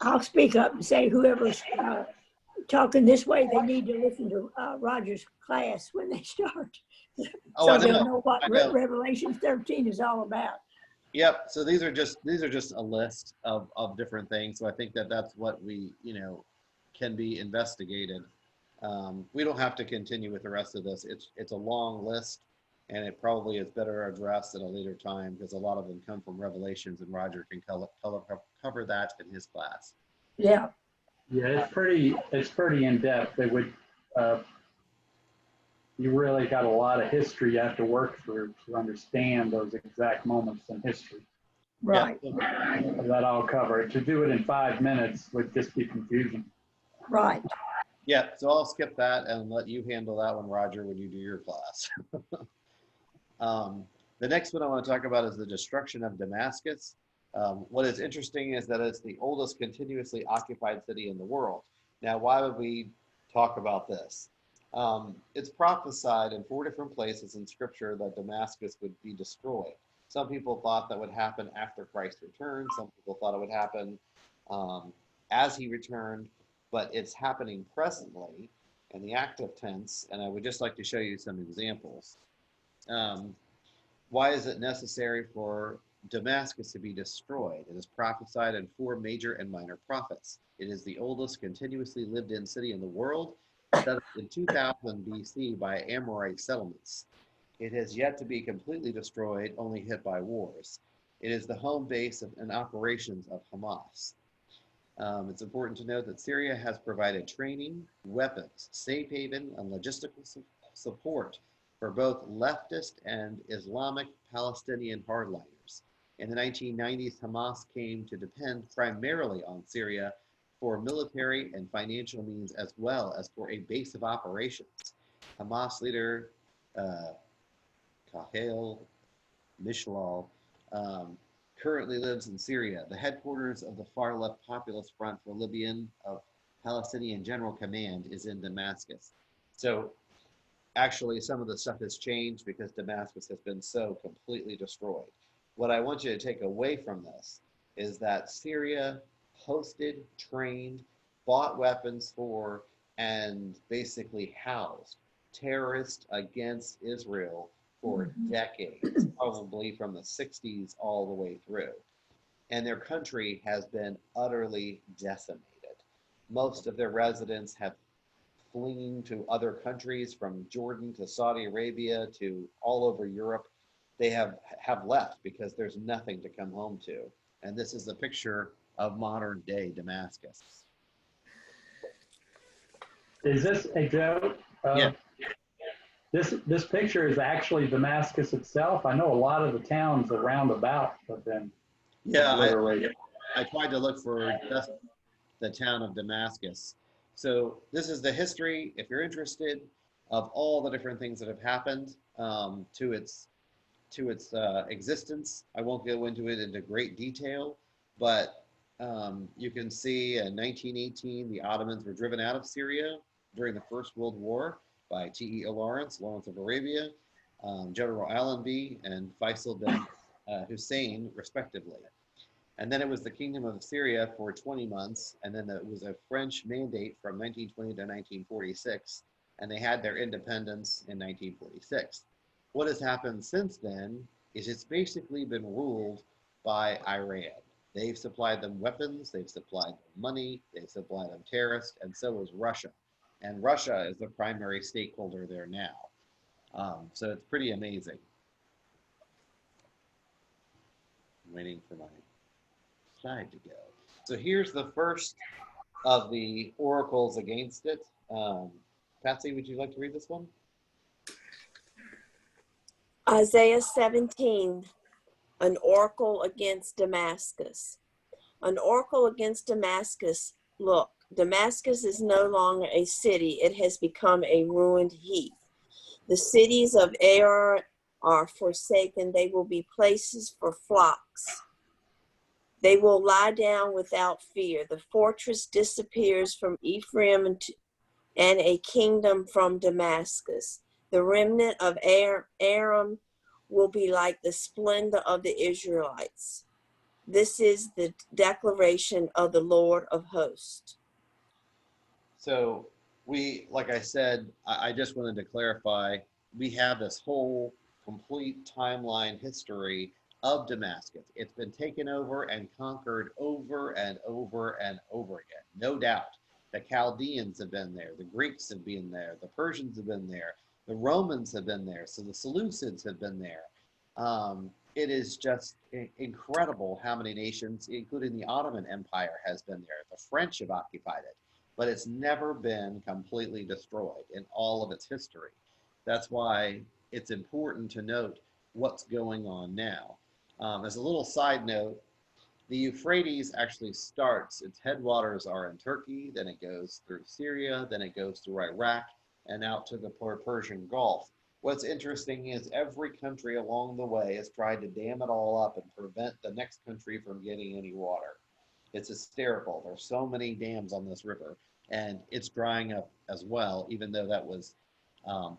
I'll speak up and say whoever's talking this way, they need to listen to Roger's class when they start. So they'll know what Revelation 13 is all about. Yep. So these are just a list of different things. So I think that's what we, can be investigated. We don't have to continue with the rest of this. It's a long list, and it probably is better addressed at a later time because a lot of them come from Revelations, and Roger can cover that in his class. Yeah. Yeah, it's pretty in depth. It would, you really got a lot of history you have to work through to understand those exact moments in history. Right. Yeah. That I'll cover. To do it in 5 minutes would just be confusing. Right. Yeah, so I'll skip that and let you handle that one, Roger, when you do your class. The next one I want to talk about is the destruction of Damascus. What is interesting is that it's the oldest continuously occupied city in the world. Now, why would we talk about this? It's prophesied in 4 different places in Scripture that Damascus would be destroyed. Some people thought that would happen after Christ returned. Some people thought it would happen as he returned, but it's happening presently in the active tense, and I would just like to show you some examples. Why is it necessary for Damascus to be destroyed? It is prophesied in 4 major and minor prophets. It is the oldest continuously lived in city in the world, settled in 2000 BC by Amorite settlements. It has yet to be completely destroyed, only hit by wars. It is the home base and operations of Hamas. It's important to note that Syria has provided training, weapons, safe haven, and logistical support for both leftist and Islamic Palestinian hardliners. In the 1990s, Hamas came to depend primarily on Syria for military and financial means, as well as for a base of operations. Hamas leader Kahel Mishlal currently lives in Syria. The headquarters of the far-left populist front for Libyan of Palestinian General Command is in Damascus. So actually, some of the stuff has changed because Damascus has been so completely destroyed. What I want you to take away from this is that Syria hosted, trained, bought weapons for, and basically housed terrorists against Israel for decades, probably from the 60s all the way through. And their country has been utterly decimated. Most of their residents have fleeing to other countries, from Jordan to Saudi Arabia to all over Europe. They have left because there's nothing to come home to. And this is a picture of modern day Damascus. Is this a joke? Yeah. This picture is actually Damascus itself. I know a lot of the towns around about have been obliterated. I tried to look for just the town of Damascus. So this is the history, if you're interested, of all the different things that have happened to its existence. I won't go into it into great detail, but you can see in 1918, the Ottomans were driven out of Syria during the First World War by T.E.O. Lawrence of Arabia, General Allenby, and Faisal bin Hussein, respectively. And then it was the Kingdom of Syria for 20 months, and then it was a French mandate from 1920 to 1946, and they had their independence in 1946. What has happened since then is it's basically been ruled by Iran. They've supplied them weapons, they've supplied them money, they've supplied them terrorists, and so is Russia. And Russia is the primary stakeholder there now. So it's pretty amazing. I'm waiting for my slide to go. So here's the first of the oracles against it. Patsy, would you like to read this one? Isaiah 17, an oracle against Damascus. An oracle against Damascus. Look, Damascus is no longer a city. It has become a ruined heap. The cities of Ar are forsaken. They will be places for flocks. They will lie down without fear. The fortress disappears from Ephraim and a kingdom from Damascus. The remnant of Aram will be like the splendor of the Israelites. This is the declaration of the Lord of hosts. So like I said, I just wanted to clarify, we have this whole complete timeline history of Damascus. It's been taken over and conquered over and over and over again, no doubt. The Chaldeans have been there, the Greeks have been there, the Persians have been there, the Romans have been there, so the Seleucids have been there. it is just incredible how many nations, including the Ottoman Empire, has been there. The French have occupied it, but it's never been completely destroyed in all of its history. That's why it's important to note what's going on now. As a little side note, the Euphrates actually starts, its headwaters are in Turkey, then it goes through Syria, then it goes through Iraq, and out to the Persian Gulf. What's interesting is every country along the way has tried to dam it all up and prevent the next country from getting any water. It's hysterical. There's so many dams on this river, and it's drying up as well, even though that was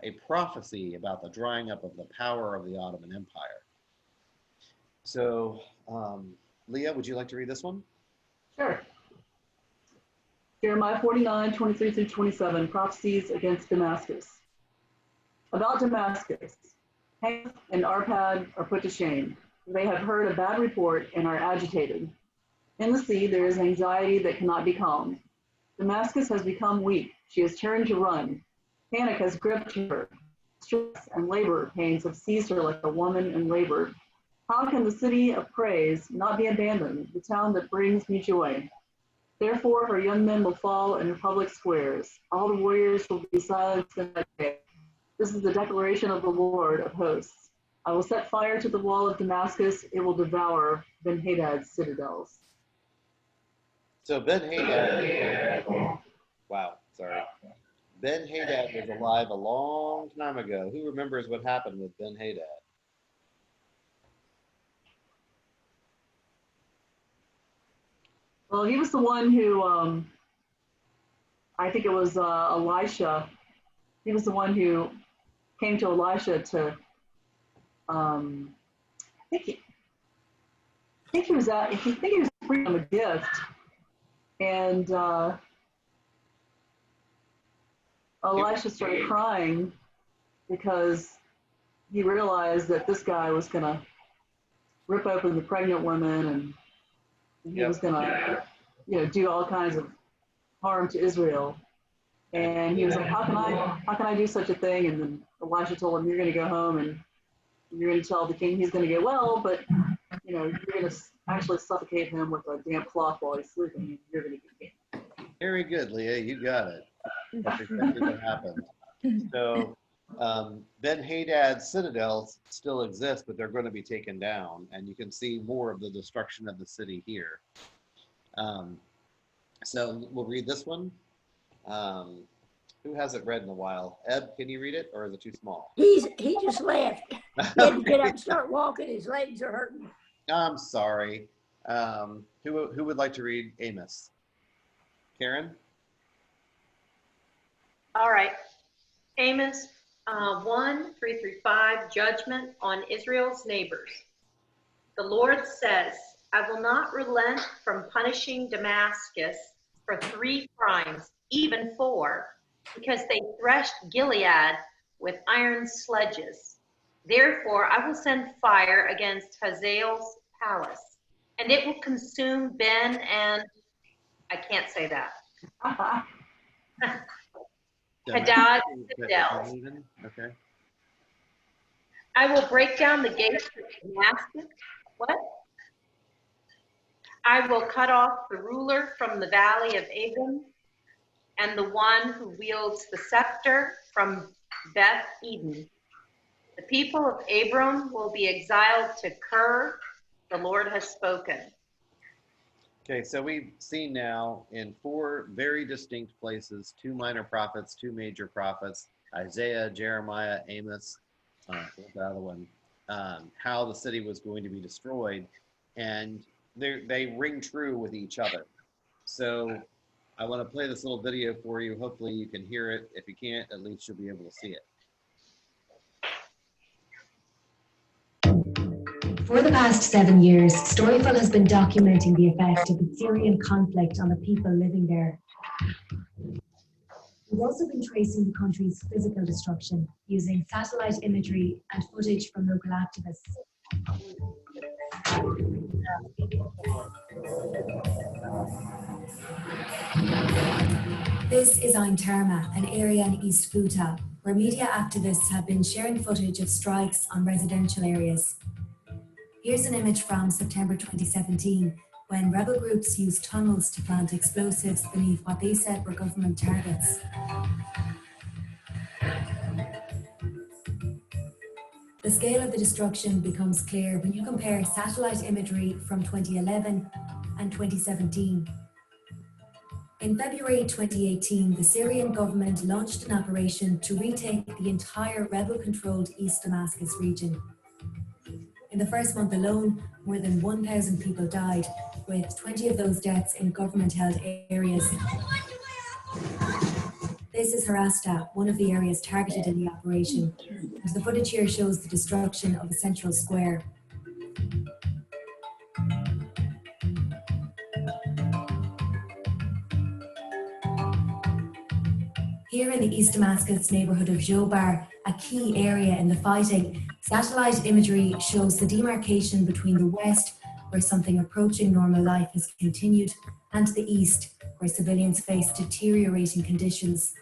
a prophecy about the drying up of the power of the Ottoman Empire. So, Leah, would you like to read this one? Sure. Jeremiah 49, 23 through 27, prophecies against Damascus. About Damascus, Hamath and Arpad are put to shame. They have heard a bad report and are agitated. In the sea, there is anxiety that cannot be calmed. Damascus has become weak. She has turned to run. Panic has gripped her. Stress and labor pains have seized her like a woman in labor. How can the city of praise not be abandoned, the town that brings me joy? Therefore, her young men will fall in her public squares. All the warriors will be silenced in that day. This is the declaration of the Lord of hosts. I will set fire to the wall of Damascus. It will devour Ben-Hadad's citadels. So Ben-Hadad, wow, sorry. Ben-Hadad was alive a long time ago. Who remembers what happened with Ben-Hadad? Well, he was the one who, I think it was Elisha. He was the one who came to Elisha to, I think he was bringing him a gift, and Elisha started crying because he realized that this guy was going to rip open the pregnant women, and he was going to, do all kinds of harm to Israel. And he was like, how can I do such a thing? And then Elisha told him, you're going to go home and you're going to tell the king he's going to get well, but you're going to actually suffocate him with a damp cloth while he's sleeping, and you're going to get king. Very good, Leah. You got it. That's exactly what happened. So Ben-Hadad's citadels still exist, but they're going to be taken down, and you can see more of the destruction of the city here. So we'll read this one. Who hasn't read in a while? Eb, can you read it, or is it too small? He just left. He had to get up and start walking. His legs are hurting. I'm sorry. Who would like to read Amos? Karen? All right. Amos 1, 3 through 5, judgment on Israel's neighbors. The Lord says, I will not relent from punishing Damascus for 3 crimes, even 4, because they threshed Gilead with iron sledges. Therefore, I will send fire against Hazael's palace, and it will consume Ben and, I can't say that. Hadad citadels. Okay. I will break down the gates of Damascus. What? I will cut off the ruler from the valley of Abram, and the one who wields the scepter from Beth Eden. The people of Abram will be exiled to Kir. The Lord has spoken. Okay, so we've seen now in 4 very distinct places, 2 minor prophets, 2 major prophets, Isaiah, Jeremiah, Amos, the other one, how the city was going to be destroyed, and they ring true with each other. So I want to play this little video for you. Hopefully you can hear it. If you can't, at least you'll be able to see it. For the past 7 years, Storyful has been documenting the effect of the Syrian conflict on the people living there. We've also been tracing the country's physical destruction using satellite imagery and footage from local activists. This is Ain Terma, an area in East Ghouta, where media activists have been sharing footage of strikes on residential areas. Here's an image from September 2017, when rebel groups used tunnels to plant explosives beneath what they said were government targets. The scale of the destruction becomes clear when you compare satellite imagery from 2011 and 2017. In February 2018, the Syrian government launched an operation to retake the entire rebel-controlled East Damascus region. In the first month alone, more than 1,000 people died, with 20 of those deaths in government-held areas. This is Harasta, one of the areas targeted in the operation, and the footage here shows the destruction of a central square. Here in the East Damascus neighborhood of Jobar, a key area in the fighting, satellite imagery shows the demarcation between the west, where something approaching normal life has continued, and the east, where civilians face deteriorating conditions.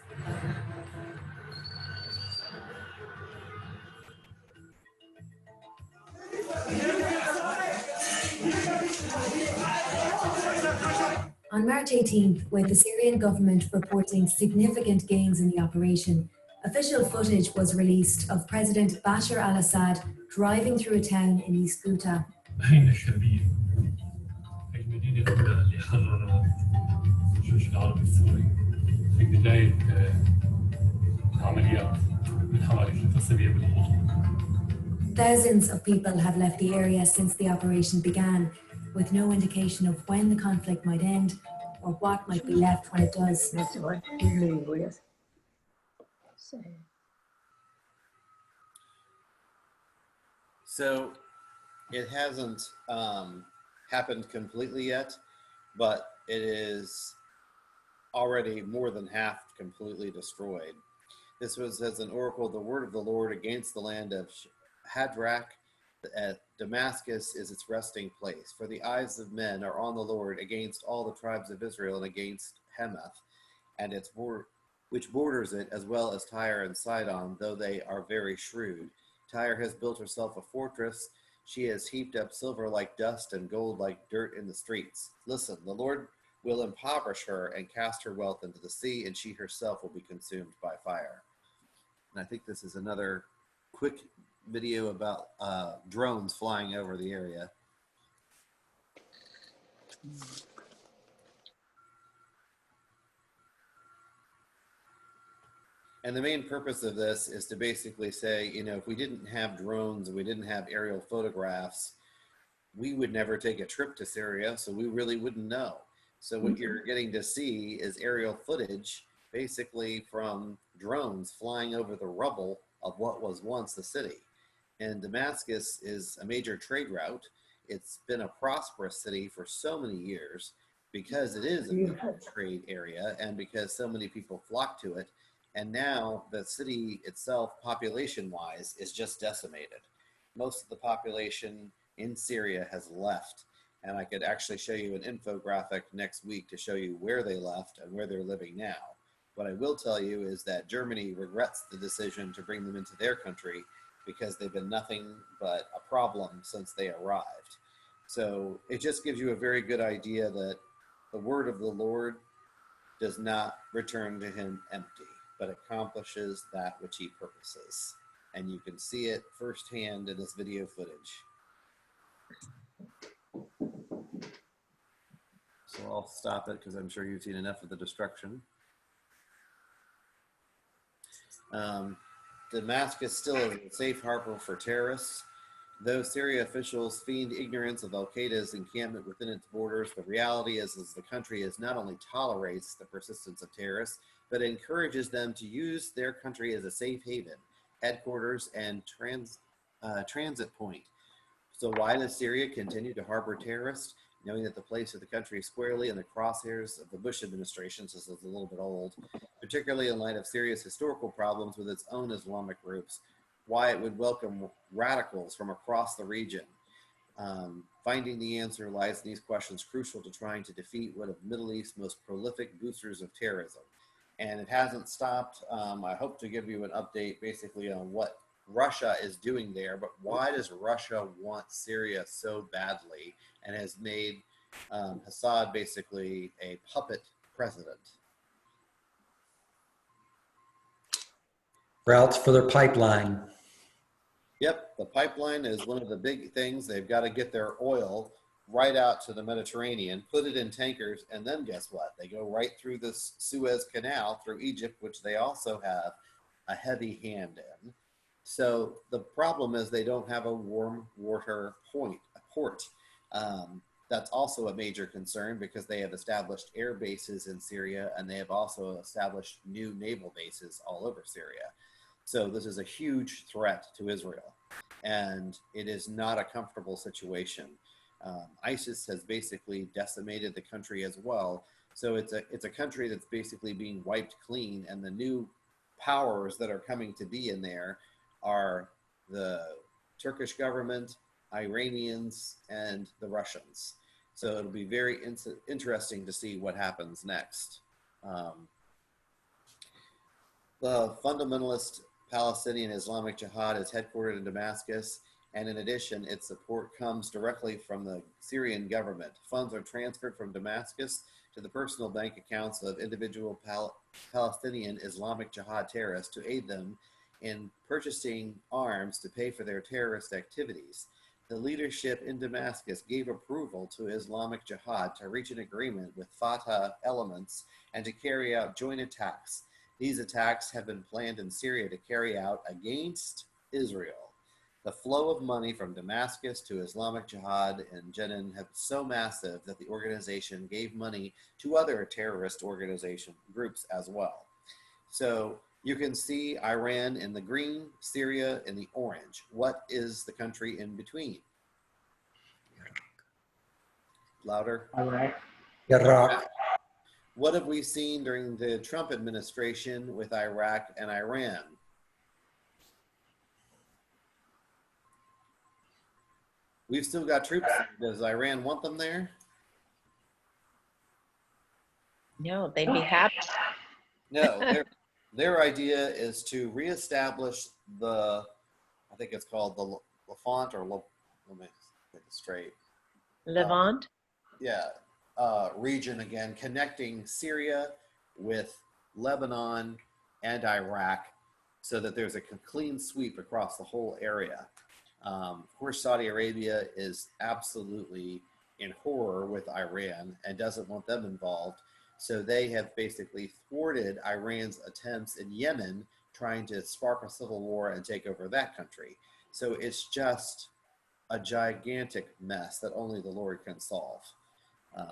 On March 18th, with the Syrian government reporting significant gains in the operation, official footage was released of President Bashar al-Assad driving through a town in East Ghouta. Thousands of people have left the area since the operation began, with no indication of when the conflict might end or what might be left when it does. That's what you leave with. So it hasn't happened completely yet, but it is already more than half completely destroyed. This was as an oracle, the word of the Lord against the land of Hadrach. At Damascus is its resting place, for the eyes of men are on the Lord against all the tribes of Israel and against Hamath, and its which borders it, as well as Tyre and Sidon, though they are very shrewd. Tyre has built herself a fortress. She has heaped up silver like dust and gold like dirt in the streets. Listen, the Lord will impoverish her and cast her wealth into the sea, and she herself will be consumed by fire. And I think this is another quick video about drones flying over the area. And the main purpose of this is to basically say, you know, if we didn't have drones and we didn't have aerial photographs, we would never take a trip to Syria, so we really wouldn't know. So what you're getting to see is aerial footage, basically from drones flying over the rubble of what was once the city. And Damascus is a major trade route. It's been a prosperous city for so many years because it is a major trade area and because so many people flock to it. And now the city itself, population-wise, is just decimated. Most of the population in Syria has left. And I could actually show you an infographic next week to show you where they left and where they're living now. What I will tell you is that Germany regrets the decision to bring them into their country because they've been nothing but a problem since they arrived. So it just gives you a very good idea that the word of the Lord does not return to him empty, but accomplishes that which he purposes. And you can see it firsthand in this video footage. So I'll stop it because I'm sure you've seen enough of the destruction. Damascus still is a safe harbor for terrorists. Though Syria officials feigned ignorance of Al-Qaeda's encampment within its borders, the reality is the country not only tolerates the persistence of terrorists, but encourages them to use their country as a safe haven, headquarters, and transit point. So why does Syria continue to harbor terrorists, knowing that the place of the country is squarely in the crosshairs of the Bush administration, so this is a little bit old, particularly in light of Syria's historical problems with its own Islamic groups, why it would welcome radicals from across the region. Finding the answer lies in these questions crucial to trying to defeat one of the Middle East's most prolific boosters of terrorism. And it hasn't stopped. I hope to give you an update basically on what Russia is doing there, but why does Russia want Syria so badly and has made Assad basically a puppet president? Routes for their pipeline. Yep, the pipeline is one of the big things. They've got to get their oil right out to the Mediterranean, put it in tankers, and then guess what? They go right through the Suez Canal through Egypt, which they also have a heavy hand in. So the problem is they don't have a warm water port. That's also a major concern because they have established air bases in Syria, and they have also established new naval bases all over Syria. So this is a huge threat to Israel, and it is not a comfortable situation. ISIS has basically decimated the country as well. So it's a country that's basically being wiped clean, and the new powers that are coming to be in there are the Turkish government, Iranians, and the Russians. So it'll be very interesting to see what happens next. The fundamentalist Palestinian Islamic Jihad is headquartered in Damascus, and in addition, its support comes directly from the Syrian government. Funds are transferred from Damascus to the personal bank accounts of individual Palestinian Islamic Jihad terrorists to aid them in purchasing arms to pay for their terrorist activities. The leadership in Damascus gave approval to Islamic Jihad to reach an agreement with Fatah elements and to carry out joint attacks. These attacks have been planned in Syria to carry out against Israel. The flow of money from Damascus to Islamic Jihad in Jenin have been so massive that the organization gave money to other terrorist organization groups as well. So you can see Iran in the green, Syria in the orange. What is the country in between? Louder. Iraq. What have we seen during the Trump administration with Iraq and Iran? We've still got troops there. Does Iran want them there? No, they'd be happy. No, their idea is to reestablish the, I think it's called the Levant, or let me get it straight. Levant? Region again, connecting Syria with Lebanon and Iraq so that there's a clean sweep across the whole area. Of course, Saudi Arabia is absolutely in horror with Iran and doesn't want them involved. So they have basically thwarted Iran's attempts in Yemen, trying to spark a civil war and take over that country. So it's just a gigantic mess that only the Lord can solve. I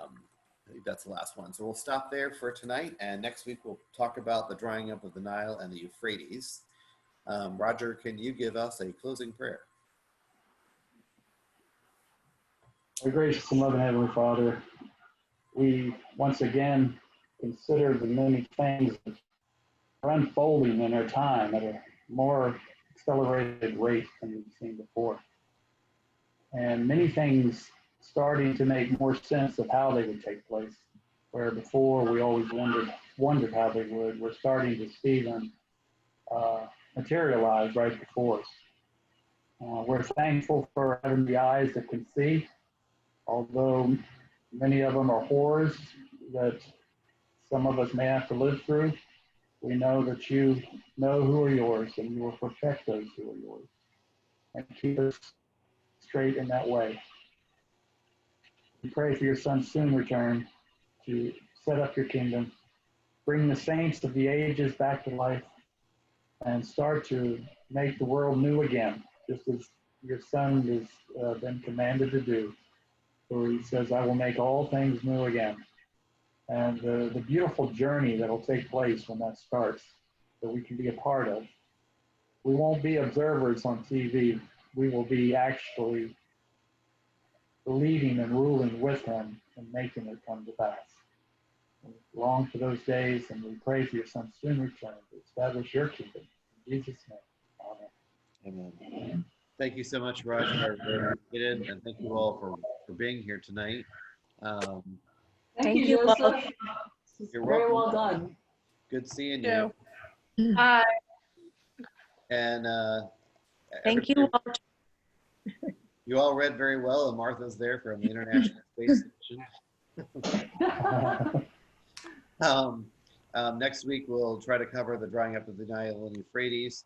think that's the last one. So we'll stop there for tonight. And next week, we'll talk about the drying up of the Nile and the Euphrates. Roger, can you give us a closing prayer? Our gracious and loving Heavenly Father, we once again consider the many things that are unfolding in our time at a more accelerated rate than we've seen before. And many things starting to make more sense of how they would take place, where before we always wondered how they would. We're starting to see them materialize right before us. We're thankful for having the eyes that can see, although many of them are horrors that some of us may have to live through. We know that you know who are yours, and you will protect those who are yours and keep us straight in that way. We pray for your Son's soon return to set up your kingdom, bring the saints of the ages back to life, and start to make the world new again, just as your Son has been commanded to do. Where he says, I will make all things new again. And the beautiful journey that will take place when that starts, that we can be a part of. We won't be observers on TV. We will be actually leading and ruling with him and making it come to pass. We long for those days, and we pray for your Son's soon return to establish your kingdom. In Jesus' name, amen. Amen. Thank you so much, Roger. I really appreciate it, and thank you all for being here tonight. Thank you, Joseph. You're very welcome. well done. Good seeing you. And Thank you all. You all read very well, and Martha's there from the International Space Station. Next week, we'll try to cover the drying up of the Nile and Euphrates.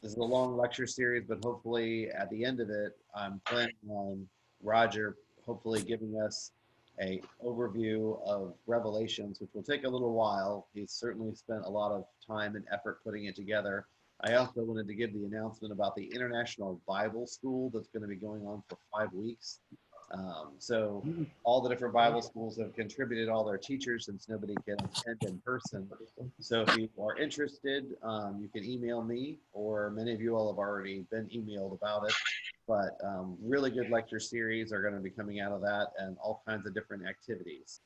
This is a long lecture series, but hopefully at the end of it, I'm planning on Roger hopefully giving us an overview of Revelations, which will take a little while. He's certainly spent a lot of time and effort putting it together. I also wanted to give the announcement about the International Bible School that's going to be going on for 5 weeks. So all the different Bible schools have contributed all their teachers since nobody can attend in person. So if you are interested, you can email me, or many of you all have already been emailed about it. But really good lecture series are going to be coming out of that, and all kinds of different activities.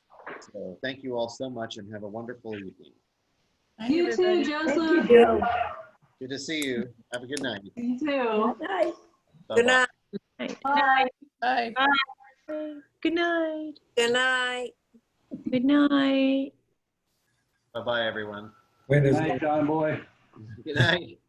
So thank you all so much, and have a wonderful evening. You too, Joseph. Thank you, Joe. Good to see you. Have a good night. You too. Good night. Good night. Bye. Bye. Good night. Good night. Good night. Bye-bye, everyone. When is Night, John boy. Good night.